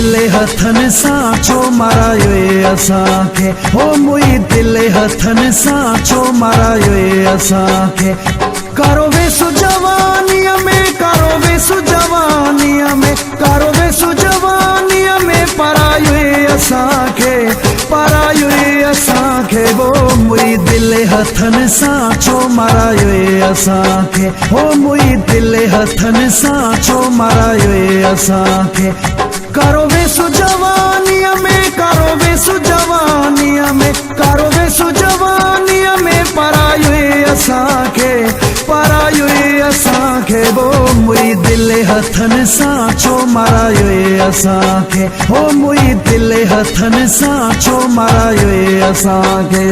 दिल हथन साचो मारायो असांखे, हो मुई दिल हथन साचो मारायो असांखे। करो वेसु जवानीअ में, करो वेसु जवानीअ में, करो वेसु जवानीअ में परायो असांखे, परायो असांखे। वो मुई दिल हथन साचो मारायो असांखे, हो मुई दिल हथन साचो मारायो असांखे। करो वेसु जवानीअ में, करो वेसु जवानीअ में, करो वेसु जवानीअ में परायो असांखे, परायो असांखे। वो मुई दिल हथन साचो मारायो असांखे, हो मुई दिल हथन साचो मारायो असांखे।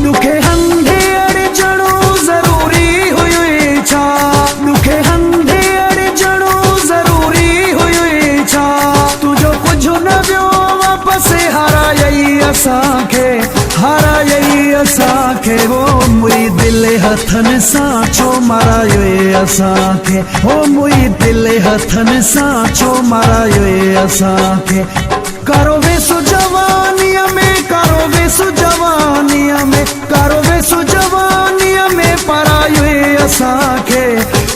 दुखे हंधे अड़जणो जरूरी हुयो छा, दुखे हंधे अड़जणो जरूरी हुयो छा। तुझो कुछ न वियो वापस हारायई असांखे, हारायई असांखे। वो मुई दिल हथन साचो मारायो असांखे, हो मुई दिल हथन साचो मारायो असांखे। करो वेसु जवानीअ में, करो वेसु जवानीअ में, करो वेसु जवानीअ में परायो असांखे,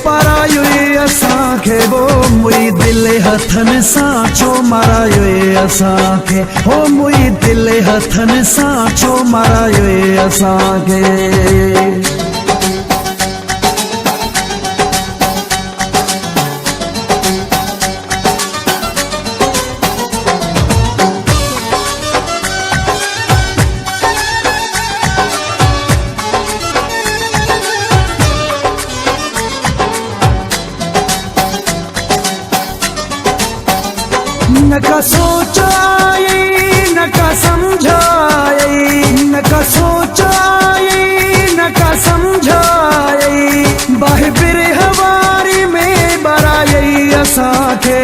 परायो असांखे। वो मुई दिल हथन साचो मारायो असांखे, हो मुई दिल हथन साचो मारायो असांखे। न का सोचाई न का समझाई, न का सोचाई न का समझाई। बाहि बिरहवारी में बरायई असांखे,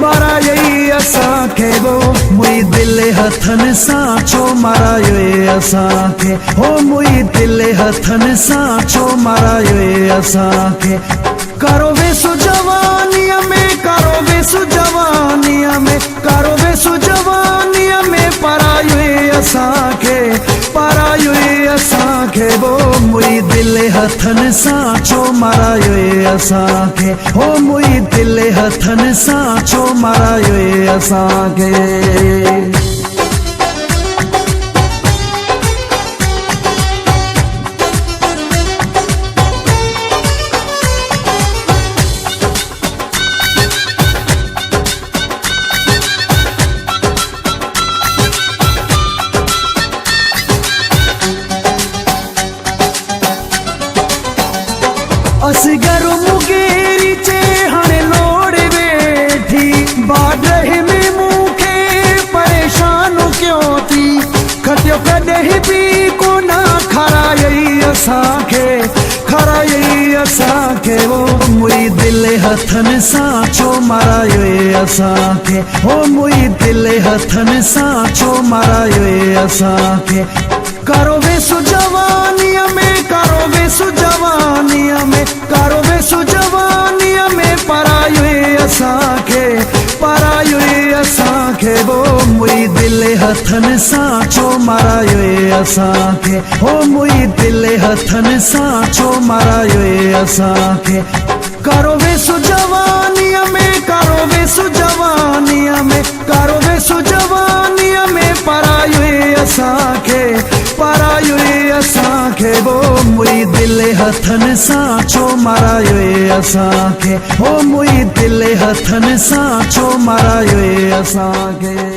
बरायई असांखे। वो मुई दिल हथन साचो मारायो असांखे, हो मुई दिल हथन साचो मारायो असांखे। करो वेसु जवानीअ में, करो वेसु जवानीअ में, करो वेसु जवानीअ में परायो असांखे, परायो असांखे। वो मुई दिल हथन साचो मारायो असांखे, हो मुई दिल हथन साचो मारायो असांखे। असगर मुगेरी चे हाणे लोड़ वेठी, बाडह में मूंखे परेशान क्यों थी। खटियो कॾहिं बि कोन खारायई असांखे, खारायई असांखे। वो मुई दिल हथन साचो मारायो असांखे, हो मुई दिल हथन साचो मारायो असांखे। करो वेसु जवानीअ में, करो वेसु जवानीअ में, करो वेसु जवानीअ में परायो असांखे, परायो असांखे। वो मुई दिल हथन साचो मारायो असांखे, हो मुई दिल हथन साचो मारायो असांखे। करो वेसु जवानीअ में, करो वेसु जवानीअ में, करो वेसु जवानीअ में परायो असांखे, परायो असांखे। वो मुई दिल हथन साचो मारायो असांखे, हो मुई दिल हथन साचो मारायो असांखे।